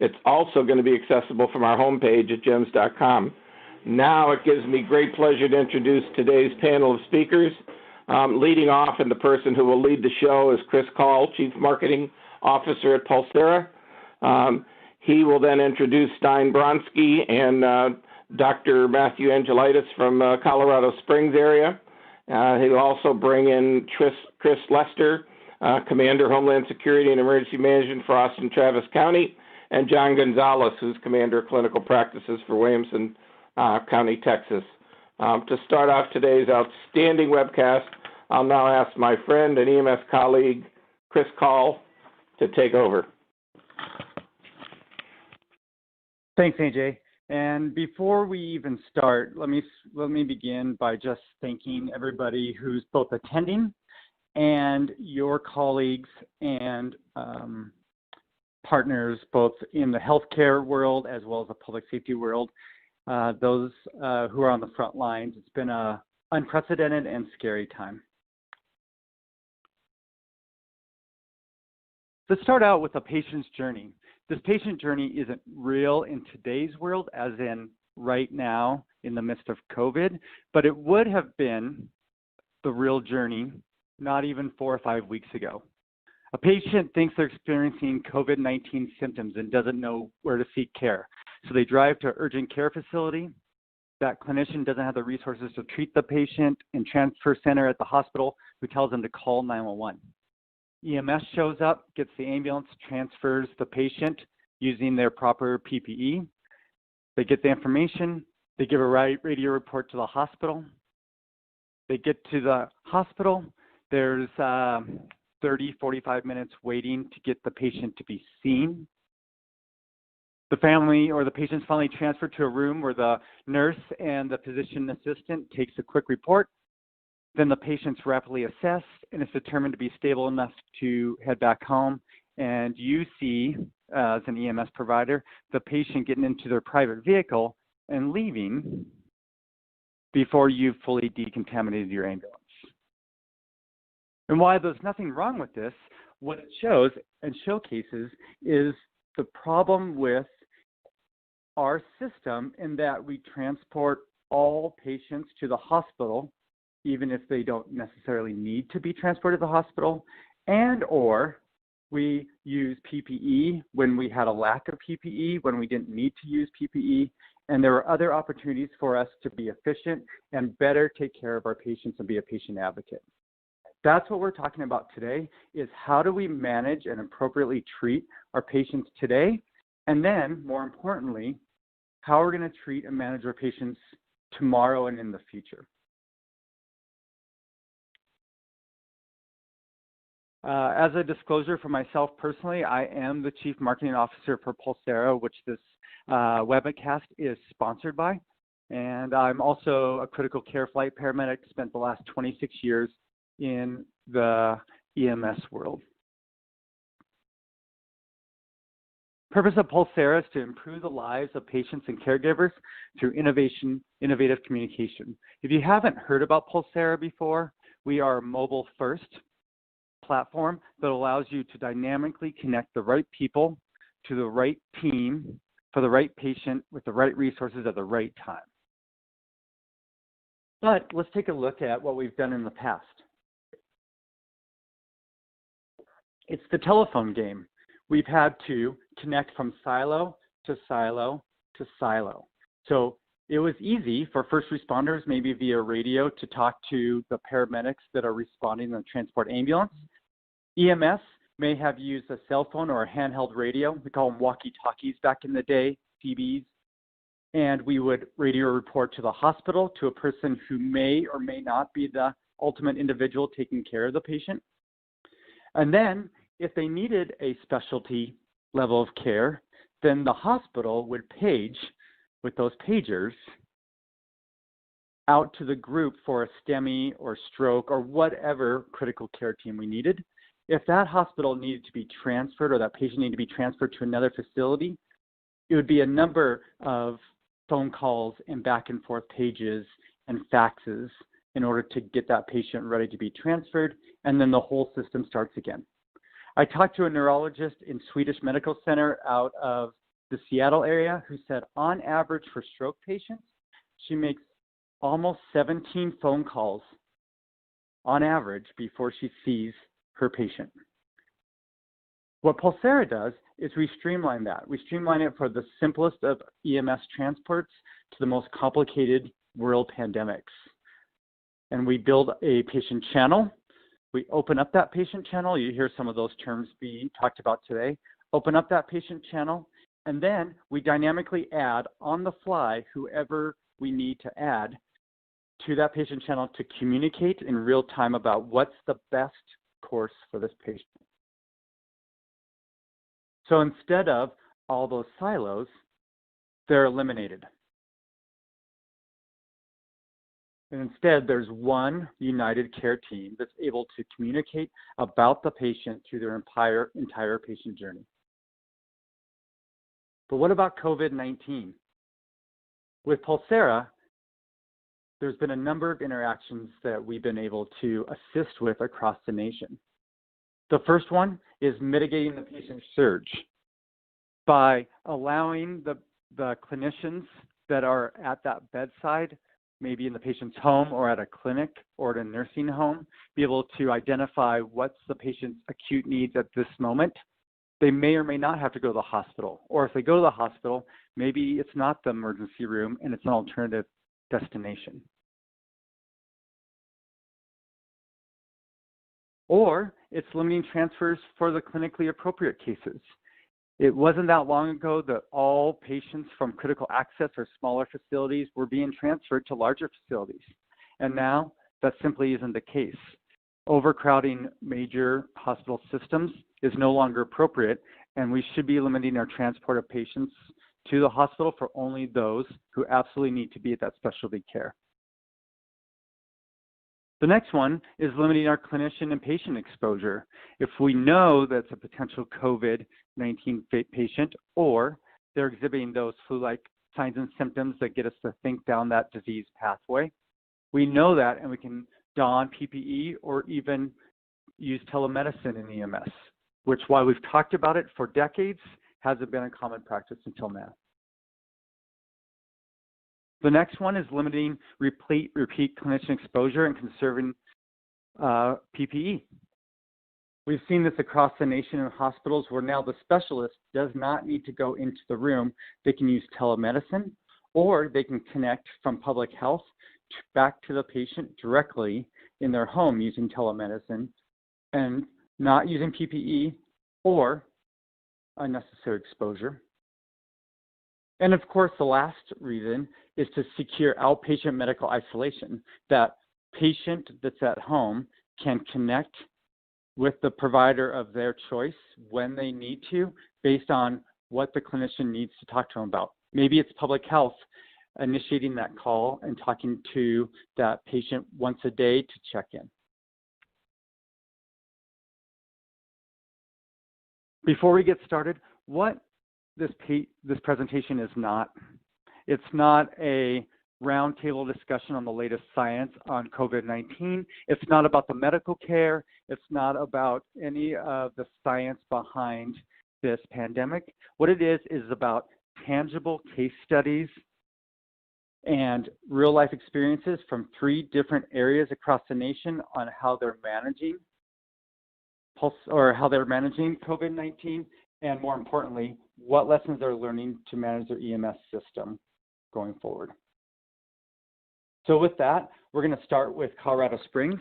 It's also going to be accessible from our homepage at gems.com. Now it gives me great pleasure to introduce today's panel of speakers. Leading off, and the person who will lead the show is Chris Call, Chief Marketing Officer at Pulsara. He will then introduce Stein Bronski and Dr. Matthew Angelitis from Colorado Springs area. He'll also bring in Chris Lester, Commander Homeland Security and Emergency Management for Austin Travis County, and John Gonzalez, who's Commander of Clinical Practices for Williamson County, Texas. To start off today's outstanding webcast, I'll now ask my friend and EMS colleague, Chris Call, to take over. Thanks, AJ. And before we even start, let me begin by just thanking everybody who's both attending and your colleagues and partners, both in the healthcare world as well as the public safety world, those who are on the front lines. It's been an unprecedented and scary time. Let's start out with a patient's journey. This patient journey isn't real in today's world, as in right now in the midst of COVID, but it would have been the real journey not even 4 or 5 weeks ago. A patient thinks they're experiencing COVID-19 symptoms and doesn't know where to seek care. So they drive to an urgent care facility. That clinician doesn't have the resources to treat the patient in transfer center at the hospital, who tells them to call 911. EMS shows up, gets the ambulance, transfers the patient using their proper PPE. They get the information. They give a radio report to the hospital. They get to the hospital. There's 30, 45 minutes waiting to get the patient to be seen. The family or the patient's finally transferred to a room where the nurse and the physician assistant takes a quick report. Then the patient's rapidly assessed and is determined to be stable enough to head back home. And you see, as an EMS provider, the patient getting into their private vehicle and leaving before you've fully decontaminated your ambulance. And while there's nothing wrong with this, what it shows and showcases is the problem with our system in that we transport all patients to the hospital, even if they don't necessarily need to be transported to the hospital, and or we use PPE when we had a lack of PPE, when we didn't need to use PPE, and there were other opportunities for us to be efficient and better take care of our patients and be a patient advocate. That's what we're talking about today, is how do we manage and appropriately treat our patients today, and then, more importantly, how we're going to treat and manage our patients tomorrow and in the future. As a disclosure for myself personally, I am the Chief Marketing Officer for Pulsara, which this webcast is sponsored by. And I'm also a critical care flight paramedic, spent the last 26 years in the EMS world. Purpose of Pulsara is to improve the lives of patients and caregivers through innovative communication. If you haven't heard about Pulsara before, we are a mobile-first platform that allows you to dynamically connect the right people to the right team for the right patient with the right resources at the right time. But let's take a look at what we've done in the past. It's the telephone game. We've had to connect from silo to silo to silo. So it was easy for first responders, maybe via radio, to talk to the paramedics that are responding to the transport ambulance. EMS may have used a cell phone or a handheld radio. We call them walkie-talkies back in the day, CBs. And we would radio report to the hospital, to a person who may or may not be the ultimate individual taking care of the patient. And then if they needed a specialty level of care, then the hospital would page with those pagers out to the group for a STEMI or stroke or whatever critical care team we needed. If that hospital needed to be transferred or that patient needed to be transferred to another facility, it would be a number of phone calls and back and forth pages and faxes in order to get that patient ready to be transferred, and then the whole system starts again. I talked to a neurologist in Swedish Medical Center out of the Seattle area who said on average for stroke patients, she makes almost 17 phone calls on average before she sees her patient. What Pulsara does is we streamline that. We streamline it for the simplest of EMS transports to the most complicated world pandemics. And we build a patient channel. We open up that patient channel. You hear some of those terms being talked about today. Open up that patient channel, and then we dynamically add on the fly whoever we need to add to that patient channel to communicate in real time about what's the best course for this patient. So instead of all those silos, they're eliminated. And instead, there's one united care team that's able to communicate about the patient through their entire patient journey. But what about COVID-19? With Pulsara, there's been a number of interactions that we've been able to assist with across the nation. The first one is mitigating the patient surge by allowing the clinicians that are at that bedside, maybe in the patient's home or at a clinic or at a nursing home, be able to identify what's the patient's acute needs at this moment. They may or may not have to go to the hospital, or if they go to the hospital, maybe it's not the emergency room and it's an alternative destination. Or it's limiting transfers for the clinically appropriate cases. It wasn't that long ago that all patients from critical access or smaller facilities were being transferred to larger facilities. And now that simply isn't the case. Overcrowding major hospital systems is no longer appropriate, and we should be limiting our transport of patients to the hospital for only those who absolutely need to be at that specialty care. The next one is limiting our clinician and patient exposure. If we know that's a potential COVID-19 patient, or they're exhibiting those flu-like signs and symptoms that get us to think down that disease pathway, we know that, and we can don PPE or even use telemedicine in EMS, which, while we've talked about it for decades, hasn't been a common practice until now. The next one is limiting repeat clinician exposure and conserving PPE. We've seen this across the nation in hospitals where now the specialist does not need to go into the room. They can use telemedicine, or they can connect from public health back to the patient directly in their home using telemedicine and not using PPE or unnecessary exposure. And of course, the last reason is to secure outpatient medical isolation. That patient that's at home can connect with the provider of their choice when they need to, based on what the clinician needs to talk to them about. Maybe it's public health initiating that call and talking to that patient once a day to check in. Before we get started, what this presentation is not. It's not a roundtable discussion on the latest science on COVID-19. It's not about the medical care. It's not about any of the science behind this pandemic. What it is about tangible case studies and real life experiences from 3 different areas across the nation on how they're managing COVID-19, and more importantly, what lessons they're learning to manage their EMS system going forward. So with that, we're going to start with Colorado Springs.